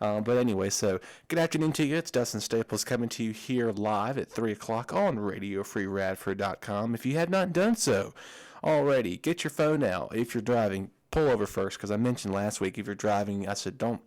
But anyway, so good afternoon to you. It's Dustin Staples coming to you here live at 3 o'clock on RadioFreeRadford.com. If you have not done so already, get your phone out. If you're driving, pull over first, because I mentioned last week if you're driving, I said don't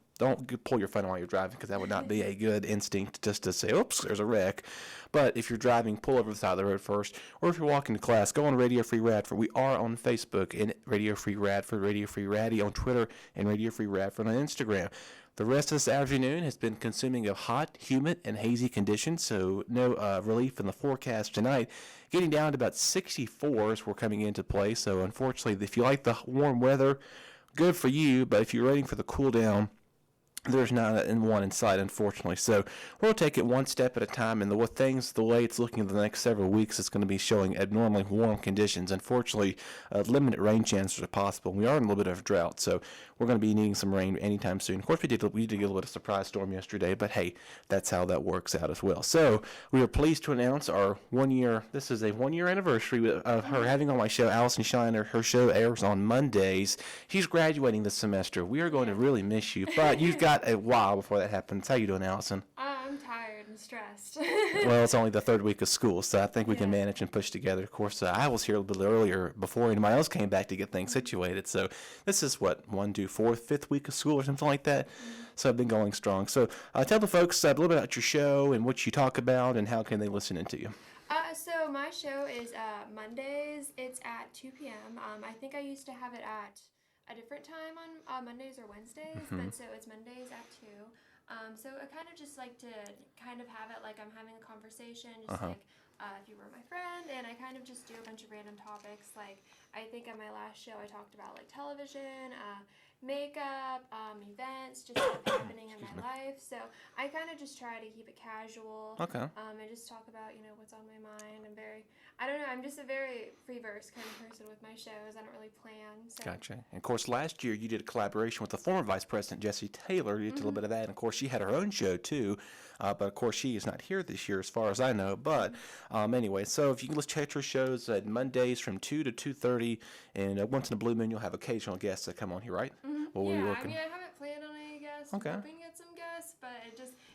pull your phone while you're driving, because that would not be a good instinct just to say, oops, there's a wreck. But if you're driving, pull over the side of the road first. Or if you're walking to class, go on Radio Free Radford. We are on Facebook and Radio Free Radford, Radio Free Raddy on Twitter, and Radio Free Radford on Instagram. The rest of this afternoon has been consuming of hot, humid, and hazy conditions, so no relief in the forecast tonight. Getting down to about 64s we're coming into play, so unfortunately, if you like the warm weather, good for you, but if you're waiting for the cool down, there's not one in sight, unfortunately. So we'll take it one step at a time, and the way it's looking in the next several weeks, it's going to be showing abnormally warm conditions. Unfortunately, limited rain chances are possible. We are in a little bit of a drought, so we're going to be needing some rain anytime soon. Of course, we did get a little bit of a surprise storm yesterday, but hey, that's how that works out as well. So we are pleased to announce our 1 year. This is a 1 year anniversary of her having on my show, Allison Scherner. Her show airs on Mondays. She's graduating this semester. We are going to really miss you, but you've got a while before that happens. How you doing, Allison? I'm tired and stressed. Well, it's only the third week of school, so I think we can manage and push together. Of course, I was here a little bit earlier before anybody else came back to get things situated. So this is what, 1, 2, 4, 5th week of school or something like that. So I've been going strong. So tell the folks a little bit about your show and what you talk about and how can they listen into you. So my show is Mondays. It's at 2 p.m. I think I used to have it at a different time on Mondays or Wednesdays, but so it's Mondays at 2. So I kind of just like to kind of have it like I'm having a conversation, just like if you were my friend, and I kind of just do a bunch of random topics. Like I think on my last show I talked about like television, makeup, events, just stuff happening in my life. So I kind of just try to keep it casual. Okay. And just talk about, what's on my mind. I'm just a very free verse kind of person with my shows. I don't really plan. So. Gotcha. And of course, last year you did a collaboration with the former Vice President, Jessie Taylor. You did a little bit of that. And of course, she had her own show too. But of course, she is not here this year as far as I know. But anyway, so if you can, let's check her shows at Mondays from 2 to 2:30. And once in a blue moon, you'll have occasional guests that come on here, right? Well, I haven't planned on any guests. Okay. I'm hoping to get some guests, but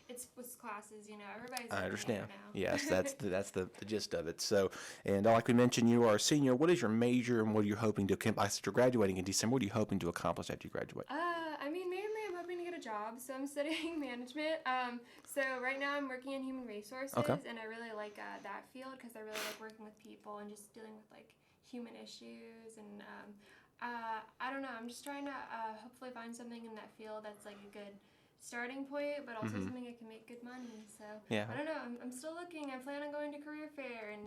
it's with classes, everybody's. I understand. Now. Yes, that's the gist of it. So, and like we mentioned, you are a senior. What is your major, and what are you hoping to accomplish? I said you're graduating in December. What are you hoping to accomplish after you graduate? Mainly I'm hoping to get a job. So I'm studying management. So right now I'm working in human resources, and I really like that field because I really like working with people and just dealing with like human issues and. I don't know. I'm just trying to hopefully find something in that field that's like a good starting point, but also something I can make good money. So I don't know. I'm still looking. I plan on going to career fair, and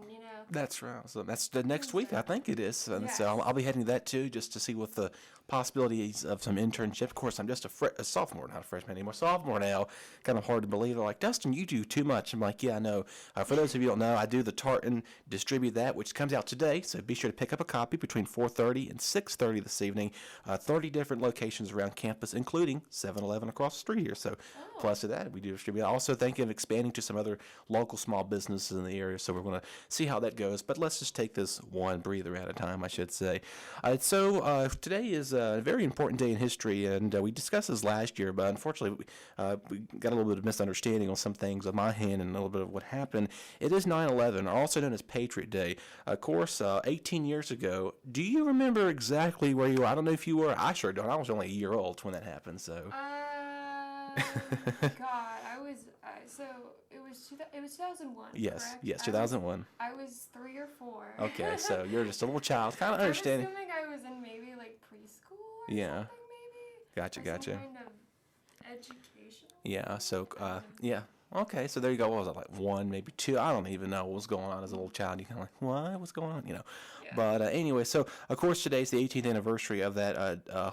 That's right. So that's the next week, I think it is. And so I'll be heading to that too, just to see what the possibilities of some internship. Of course, I'm just a sophomore, not a freshman anymore. Sophomore now. Kind of hard to believe. They're like, Dustin, you do too much. I'm like, yeah, I know. For those of you who don't know, I do the Tartan, distribute that, which comes out today. So be sure to pick up a copy between 4:30 and 6:30 this evening. 30 different locations around campus, including 7-Eleven across the street here. So plus to that, we do distribute. I also thinking of expanding to some other local small businesses in the area. So we're going to see how that goes. But let's just take this one breather at a time, I should say. So today is a very important day in history, and we discussed this last year, but unfortunately we got a little bit of misunderstanding on some things on my hand and a little bit of what happened. It is 9/11, also known as Patriot Day. Of course, 18 years ago. Do you remember exactly where you were? I don't know if you were. I sure don't. I was only a year old when that happened, so. God, I was, so it was 2001, Yes, correct? yes, 2001. I was 3 or 4. Okay, so you're just a little child, kind of understanding. I'm assuming I was in maybe like preschool or something, maybe? Gotcha. Some kind of education. Yeah, so, yeah. Okay, so there you go. What was it, like 1, maybe 2? I don't even know what was going on as a little child. You kind of like, what? What's going on? Yeah. But anyway, so of course today's the 18th anniversary of that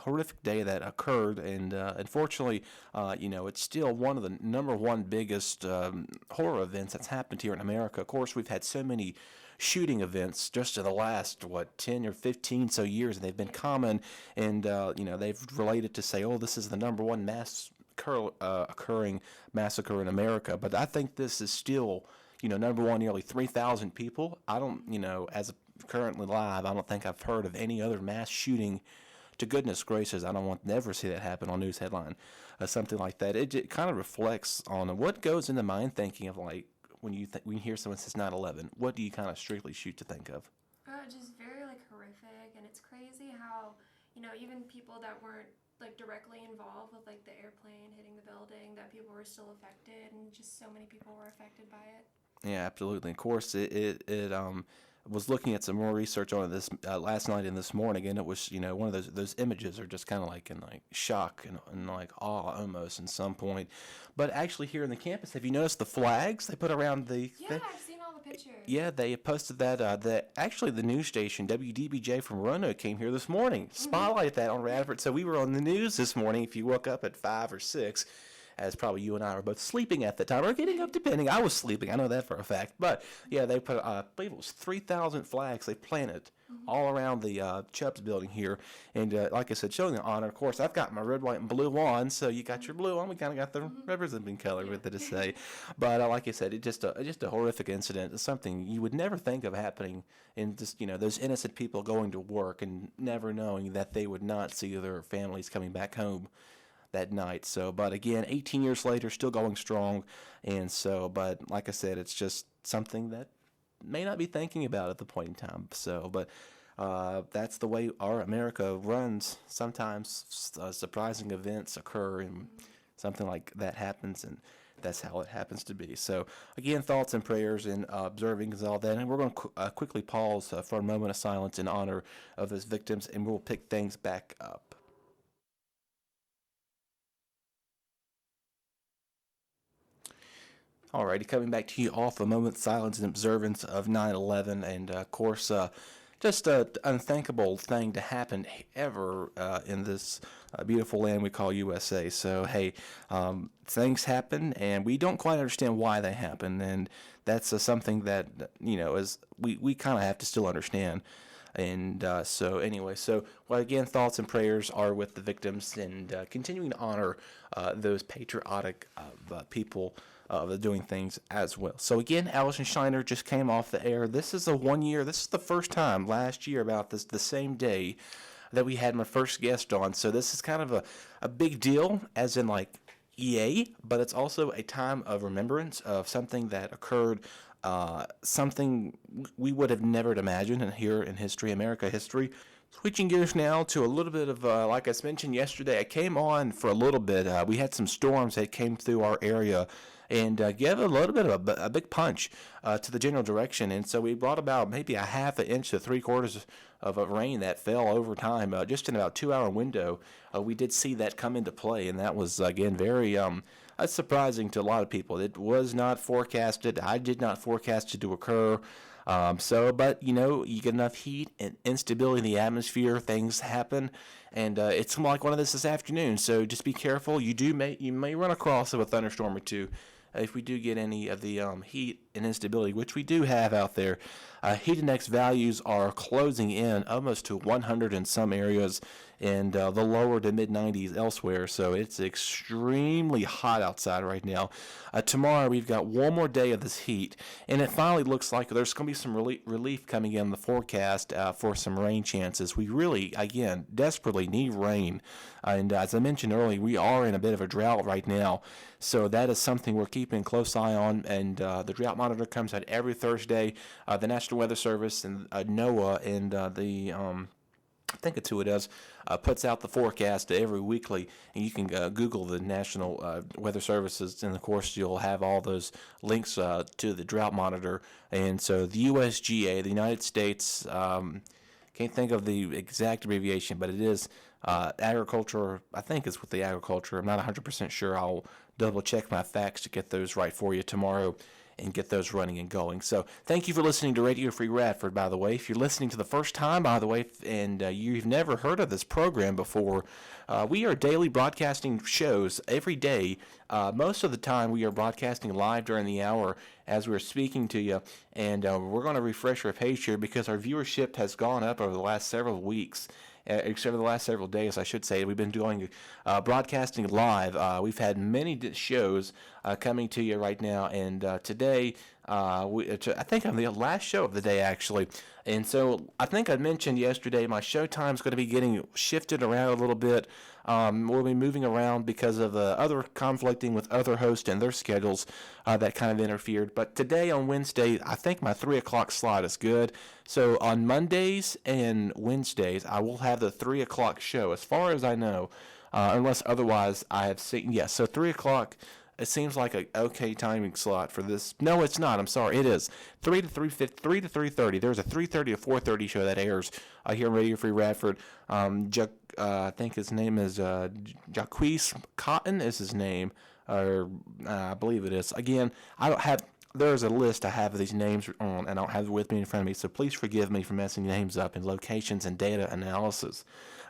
horrific day that occurred, and unfortunately, it's still one of the number one biggest horror events that's happened here in America. Of course, we've had so many shooting events just in the last 10 or 15 so years, and they've been common, and they've related to say, oh, this is the number one occurring massacre in America. But I think this is still, number one, nearly 3,000 people. I don't, as currently live, I don't think I've heard of any other mass shooting to goodness gracious, I don't want to never see that happen on news headline, something like that. It kind of reflects on what goes into mind thinking of like when when you hear someone says 9/11. What do you kind of strictly shoot to think of? Just very like horrific, and it's crazy how even people that weren't like directly involved with like the airplane hitting the building, that people were still affected, and just so many people were affected by it. Yeah, absolutely. Of course, it was looking at some more research on this last night and this morning, and it was one of those images are just kind of like in like shock and like awe almost in some point. But actually, here in the campus, have you noticed the flags they put around the? Yeah, I've seen all the pictures. Yeah, they posted that. Actually the news station WDBJ from Roanoke came here this morning, spotlighted that on Radford. So we were on the news this morning. If you woke up at 5 or 6. As probably you and I were both sleeping at the time, or getting up depending. I was sleeping, I know that for a fact. But yeah, they put, I believe it was 3,000 flags they planted all around the Chubbs building here. And like I said, showing the honor. Of course, I've got my red, white, and blue on, so you got your blue on. We kind of got the representing color with it to say. But like I said, it's just a horrific incident. It's something you would never think of happening in just, those innocent people going to work and never knowing that they would not see their families coming back home that night. So, but again, 18 years later, still going strong. And so, but like I said, it's just something that may not be thinking about at the point in time. So, but that's the way our America runs. Sometimes surprising events occur and something like that happens, and that's how it happens to be. So, again, thoughts and prayers and observing is all that. And we're going to quickly pause for a moment of silence in honor of those victims, and we'll pick things back up. Alrighty, coming back to you off a moment's silence in observance of 9/11, and of course, just an unthinkable thing to happen ever in this beautiful land we call USA. So, hey, things happen, and we don't quite understand why they happen, and that's something that is we kind of have to still understand. And so anyway, well, again, thoughts and prayers are with the victims, and continuing to honor those patriotic people doing things as well. So again, Allison Scherner just came off the air. This is this is the first time last year about the same day that we had my first guest on. So this is kind of a big deal, as in like, yay, but it's also a time of remembrance of something that occurred, something we would have never imagined here in history, America history. Switching gears now to a little bit of, like I mentioned yesterday, I came on for a little bit. We had some storms that came through our area and gave a little bit of a big punch to the general direction. And so we brought about maybe a half an inch to 3/4 of rain that fell over time, just in about 2-hour window. We did see that come into play, and that was, again, very surprising to a lot of people. It was not forecasted. I did not forecast it to occur. But you get enough heat and instability in the atmosphere, things happen, and it's like one of this afternoon. So just be careful. You may run across a thunderstorm or two. If we do get any of the heat and instability, which we do have out there, heat index values are closing in almost to 100 in some areas, and the lower to mid-90s elsewhere. So it's extremely hot outside right now. Tomorrow we've got one more day of this heat, and it finally looks like there's going to be some relief coming in the forecast for some rain chances. We really, again, desperately need rain. And as I mentioned earlier, we are in a bit of a drought right now. So that is something we're keeping a close eye on. And the drought monitor comes out every Thursday. The National Weather Service and NOAA and I think it's who it does, puts out the forecast every weekly, and you can Google the National Weather Services, and of course you'll have all those links to the drought monitor. And so the USGA, the United States, can't think of the exact abbreviation, but it is agriculture. I think it's with the agriculture. I'm not 100% sure. I'll double check my facts to get those right for you tomorrow and get those running and going. So thank you for listening to Radio Free Radford, by the way. If you're listening to the first time, by the way, and you've never heard of this program before, we are daily broadcasting shows every day. Most of the time we are broadcasting live during the hour as we're speaking to you, and we're going to refresh our page here because our viewership has gone up over the last several weeks. Except for the last several days, I should say. We've been doing broadcasting live. We've had many shows coming to you right now, and today I think I'm the last show of the day, actually. And so I think I mentioned yesterday my show time's going to be getting shifted around a little bit. We'll be moving around because of other conflicting with other hosts and their schedules that kind of interfered. But today on Wednesday, I think my 3 o'clock slot is good. So on Mondays and Wednesdays, I will have the 3 o'clock show, as far as I know, unless otherwise I have seen. Yes, so 3 o'clock. It seems like a okay timing slot for this. No, it's not. I'm sorry. It is 3 to 3:30. There's a 3:30 to 4:30 show that airs here on Radio Free Radford. I think his name is Jaquise Cotton is his name, or I believe it is. Again, I don't have. There's a list I have of these names on, and I don't have it with me in front of me. So please forgive me for messing names up in locations and data analysis.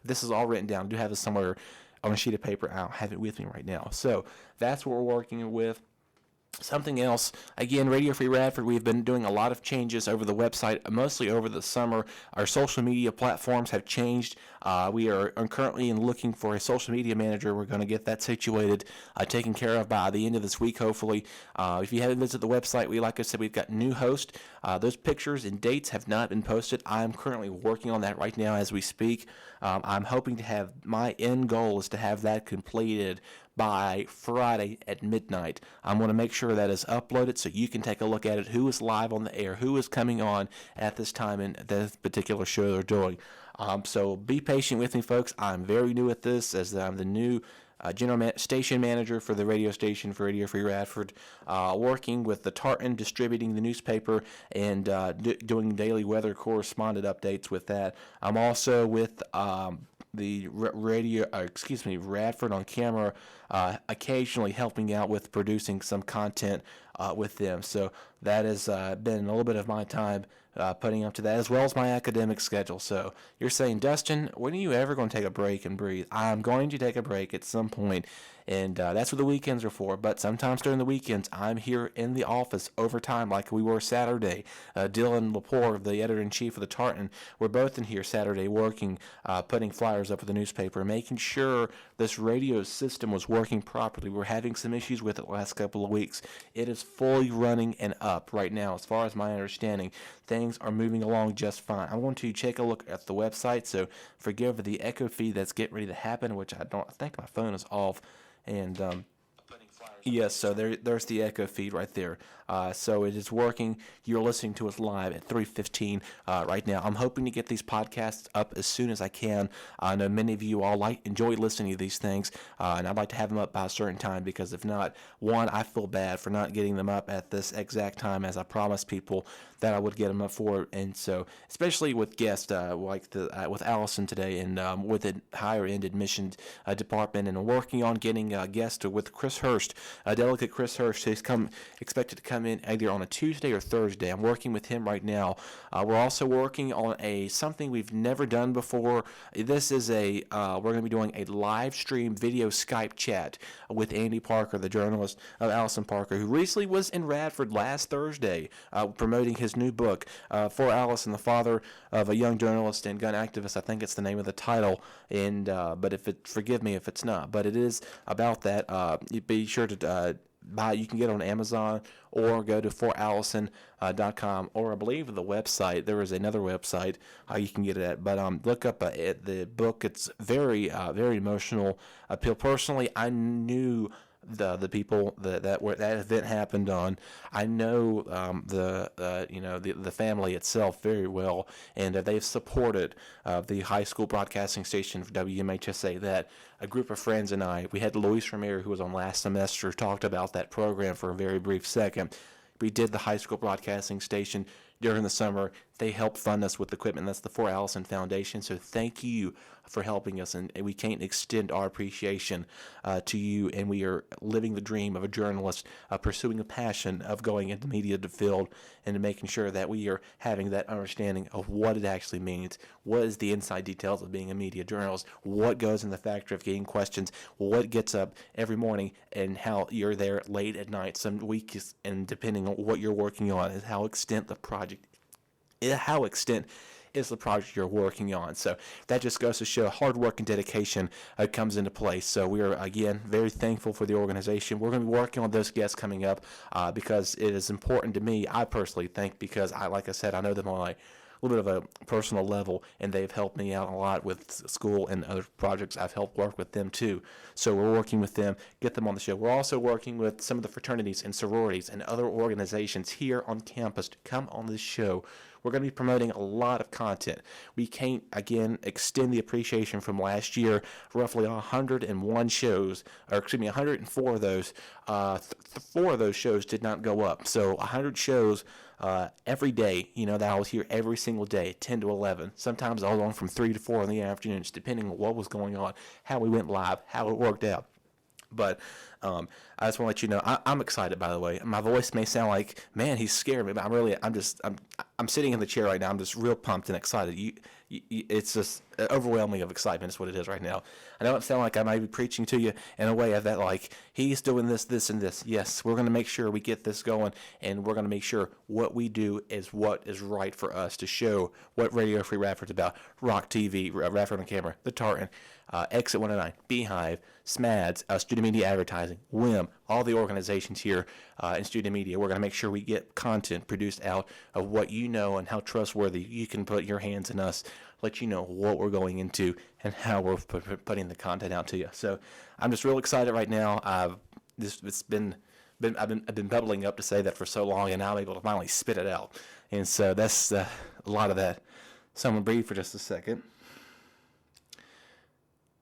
This is all written down. I do have this somewhere on a sheet of paper. I don't have it with me right now. So that's what we're working with. Something else, again, Radio Free Radford, we've been doing a lot of changes over the website, mostly over the summer. Our social media platforms have changed. We are currently looking for a social media manager. We're going to get that situated, taken care of by the end of this week, hopefully. If you haven't visited the website, like I said, we've got new hosts. Those pictures and dates have not been posted. I'm currently working on that right now as we speak. I'm hoping to have, my end goal is to have that completed by Friday at midnight. I'm going to make sure that is uploaded so you can take a look at it, who is live on the air, who is coming on at this time in this particular show they're doing. So be patient with me, folks. I'm very new at this, as I'm the new station manager for the radio station for Radio Free Radford, working with the Tartan, distributing the newspaper, and doing daily weather correspondent updates with that. I'm also with the Radford on Camera, occasionally helping out with producing some content with them. So that has been a little bit of my time putting up to that, as well as my academic schedule. So you're saying, Dustin, when are you ever going to take a break and breathe? I'm going to take a break at some point, and that's what the weekends are for. But sometimes during the weekends, I'm here in the office overtime, like we were Saturday. Dylan Lepore, the editor-in-chief of the Tartan, we're both in here Saturday working, putting flyers up for the newspaper, making sure this radio system was working properly. We're having some issues with it the last couple of weeks. It is fully running and up right now, as far as my understanding. Things are moving along just fine. I want to take a look at the website, so forgive the echo feed that's getting ready to happen, which I think my phone is off. And yes, so there's the echo feed right there. So it is working. You're listening to us live at 3:15 right now. I'm hoping to get these podcasts up as soon as I can. I know many of you all enjoy listening to these things, and I'd like to have them up by a certain time, because if not, one, I feel bad for not getting them up at this exact time as I promised people that I would get them up for. And so, especially with guests with Allison today, and with the higher end admissions department, and working on getting guests with Chris Hurst, Delegate Chris Hurst, who's expected to come in either on a Tuesday or Thursday. I'm working with him right now. We're also working on something we've never done before. This is we're going to be doing a live stream video Skype chat with Andy Parker, the journalist of Allison Parker, who recently was in Radford last Thursday promoting his new book, For Allison, the father of a young journalist and gun activist. I think it's the name of the title, and but forgive me if it's not, but it is about that. Be sure to buy. You can get it on Amazon or go to forallison.com, or I believe the website. There is another website you can get it at, but look up the book. It's very very emotional appeal. Personally, I knew the people that event happened on. I know the family itself very well, and they've supported the high school broadcasting station for WMHSA. That a group of friends and I, we had Luis Ramirez, who was on last semester, talked about that program for a very brief second. We did the high school broadcasting station during the summer. They helped fund us with equipment. That's the For Allison Foundation. So thank you for helping us, and we can't extend our appreciation to you. And we are living the dream of a journalist, pursuing a passion of going into the media field, and making sure that we are having that understanding of what it actually means. What is the inside details of being a media journalist? What goes in the factor of getting questions? What gets up every morning, and how you're there late at night, some weeks, and depending on what you're working on, is how extent the project, how extent is the project you're working on. So that just goes to show hard work and dedication comes into play. So we are, again, very thankful for the organization. We're going to be working on those guests coming up because it is important to me, I personally think, because like I said, I know them on like a little bit of a personal level, and they've helped me out a lot with school and other projects. I've helped work with them too. So we're working with them, get them on the show. We're also working with some of the fraternities and sororities and other organizations here on campus to come on this show. We're going to be promoting a lot of content. We can't, again, extend the appreciation from last year. Roughly 101 shows, or excuse me, 104 of those. 4 of those shows did not go up. So 100 shows every day, that I was here every single day, 10 to 11. Sometimes I was on from 3 to 4 in the afternoons, depending on what was going on, how we went live, how it worked out. But I just want to let you know, I'm excited, by the way. My voice may sound like, man, he's scared me, but I'm sitting in the chair right now. I'm just real pumped and excited. It's just overwhelming of excitement is what it is right now. I know it sounds like I might be preaching to you in a way of that, like, he's doing this, this, and this. Yes, we're going to make sure we get this going, and we're going to make sure what we do is what is right for us to show what Radio Free Radford's about. Rock TV, Radford on Camera, The Tartan, Exit 109, Beehive, SMADS, Student Media Advertising, WIM, all the organizations here in student media. We're going to make sure we get content produced out of what you know and how trustworthy you can put your hands in us, let you know what we're going into and how we're putting the content out to you. So I'm just real excited right now. I've been bubbling up to say that for so long, and now I'm able to finally spit it out. And so that's a lot of that. So I'm going to breathe for just a second.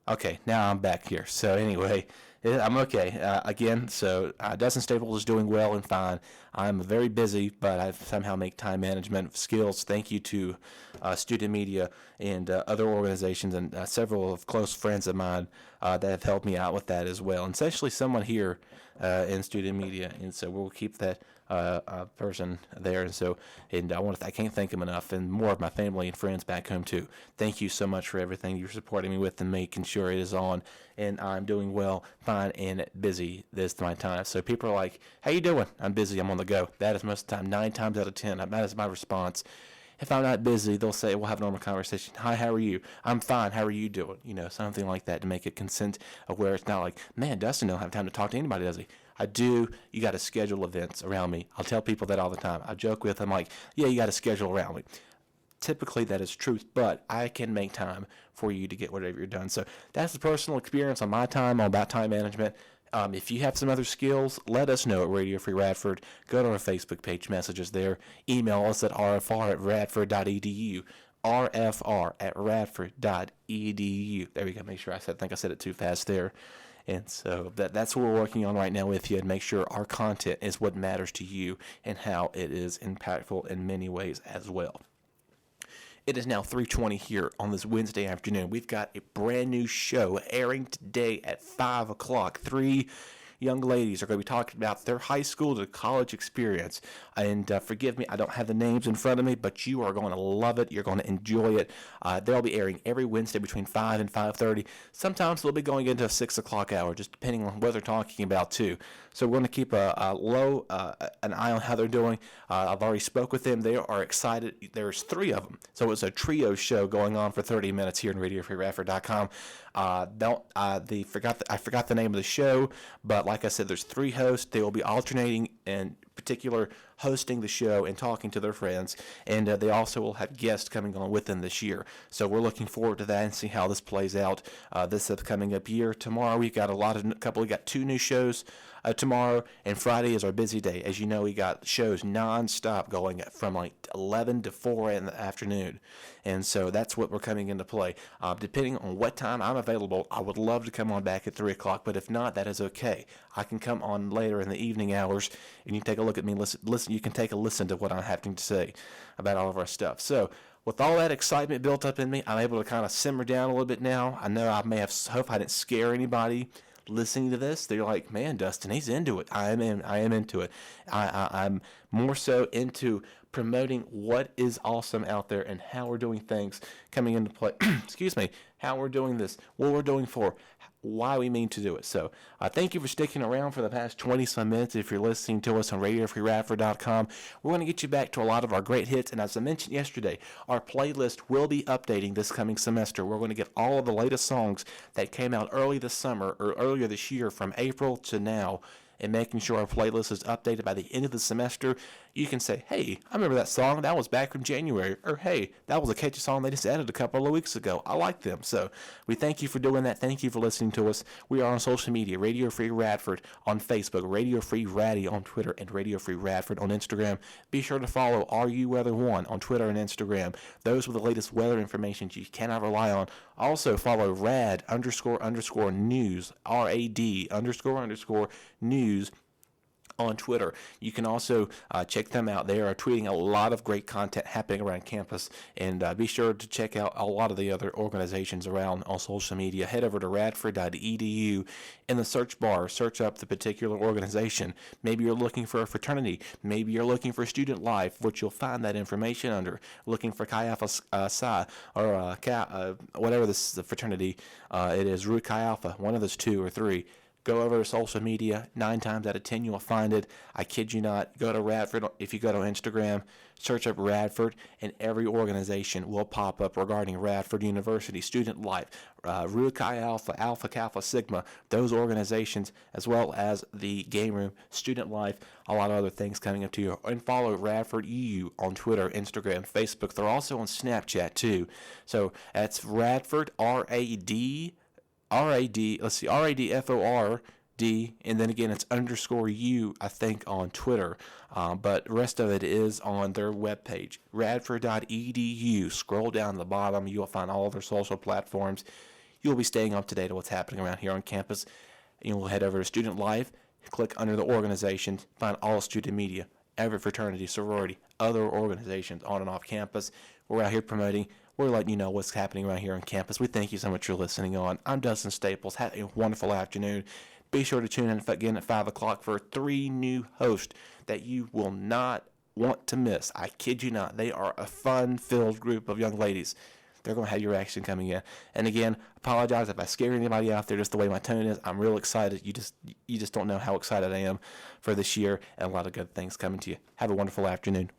Okay, now I'm back here. So anyway, I'm okay. Again, so Dustin Staples is doing well and fine. I'm very busy, but I somehow make time management skills. Thank you to Student Media and other organizations and several of close friends of mine that have helped me out with that as well. And essentially someone here in Student Media. And so we'll keep that person there, and I can't thank him enough, and more of my family and friends back home too. Thank you so much for everything you're supporting me with and making sure it is on, and I'm doing well, fine, and busy this my time. So people are like, how you doing? I'm busy, I'm on the go. That is most of the time, 9 times out of 10, that is my response. If I'm not busy, they'll say, we'll have a normal conversation. Hi, how are you? I'm fine, how are you doing? Something like that to make it consent of where it's not like, man, Dustin don't have time to talk to anybody, does he? I do. You got to schedule events around me. I'll tell people that all the time. I joke with them like, yeah, you got to schedule around me. Typically that is truth, but I can make time for you to get whatever you're done. So that's the personal experience on my time, all about time management. If you have some other skills, let us know at Radio Free Radford. Go to our Facebook page, messages there. Email us at rfr@radford.edu. rfr@radford.edu. There we go. Make sure I think I said it too fast there. And so that's what we're working on right now with you, and make sure our content is what matters to you and how it is impactful in many ways as well. It is now 3:20 here on this Wednesday afternoon. We've got a brand new show airing today at 5 o'clock. 3 young ladies are going to be talking about their high school to college experience. And forgive me, I don't have the names in front of me, but you are going to love it. You're going to enjoy it. They'll be airing every Wednesday between 5 and 5:30. Sometimes they'll be going into a 6 o'clock hour, just depending on what they're talking about, too. So we're going to keep an eye on how they're doing. I've already spoke with them. They are excited. There's 3 of them. So it's a trio show going on for 30 minutes here on RadioFreeRadford.com. I forgot the name of the show, but like I said, there's 3 hosts. They will be alternating in particular hosting the show and talking to their friends, and they also will have guests coming on with them this year. So we're looking forward to that and see how this plays out this upcoming year. Tomorrow we got we got 2 new shows tomorrow, and Friday is our busy day. As you know, we got shows non-stop going from like 11 to 4 in the afternoon, and so that's what we're coming into play. Depending on what time I'm available, I would love to come on back at 3 o'clock, but if not, that is okay. I can come on later in the evening hours, and you can take a look at me, listen. You can take a listen to what I'm having to say about all of our stuff. So with all that excitement built up in me, I'm able to kind of simmer down a little bit now. I know I may have hope I didn't scare anybody listening to this. They're like, man, Dustin, he's into it. I am into it. I'm more so into promoting what is awesome out there and how we're doing things coming into play. Excuse me. How we're doing this, what we're doing for, why we mean to do it. So thank you for sticking around for the past 20-some minutes. If you're listening to us on RadioFreeRadford.com, we're going to get you back to a lot of our great hits. And as I mentioned yesterday, our playlist will be updating this coming semester. We're going to get all of the latest songs that came out early this summer or earlier this year from April to now, and making sure our playlist is updated by the end of the semester. You can say, hey, I remember that song. That was back from January. Or, hey, that was a catchy song they just added a couple of weeks ago. I like them. So we thank you for doing that. Thank you for listening to us. We are on social media, Radio Free Radford on Facebook, Radio Free Ratty on Twitter, and Radio Free Radford on Instagram. Be sure to follow RUWeather1 on Twitter and Instagram. Those are the latest weather information you cannot rely on. Also follow rad__news, RAD__news on Twitter. You can also check them out. They are tweeting a lot of great content happening around campus, and be sure to check out a lot of the other organizations around on social media. Head over to radford.edu. In the search bar, search up the particular organization. Maybe you're looking for a fraternity. Maybe you're looking for student life, which you'll find that information under. Looking for Chi Alpha Psi, or whatever this the fraternity it is, Rho Chi Alpha, one of those 2 or 3. Go over to social media. 9 times out of 10, you'll find it. I kid you not. Go to Radford. If you go to Instagram, search up Radford, and every organization will pop up regarding Radford University, Student Life, Rho Chi Alpha, Alpha Kappa Sigma, those organizations, as well as the Game Room, Student Life, a lot of other things coming up to you. And follow Radford EU on Twitter, Instagram, Facebook. They're also on Snapchat, too. So that's Radford, RADFORD, and then again it's _U, I think, on Twitter. But the rest of it is on their webpage, radford.edu. Scroll down to the bottom, you'll find all of their social platforms. You'll be staying up to date on what's happening around here on campus. You'll head over to Student Life, click under the organization, find all student media, every fraternity, sorority, other organizations on and off campus. We're out here promoting. We're letting you know what's happening right here on campus. We thank you so much for listening on. I'm Dustin Staples. Have a wonderful afternoon. Be sure to tune in again at 5 o'clock for 3 new hosts that you will not want to miss. I kid you not. They are a fun-filled group of young ladies. They're going to have your action coming in. And again, apologize if I scare anybody out there just the way my tone is. I'm real excited. You just don't know how excited I am for this year, and a lot of good things coming to you. Have a wonderful afternoon.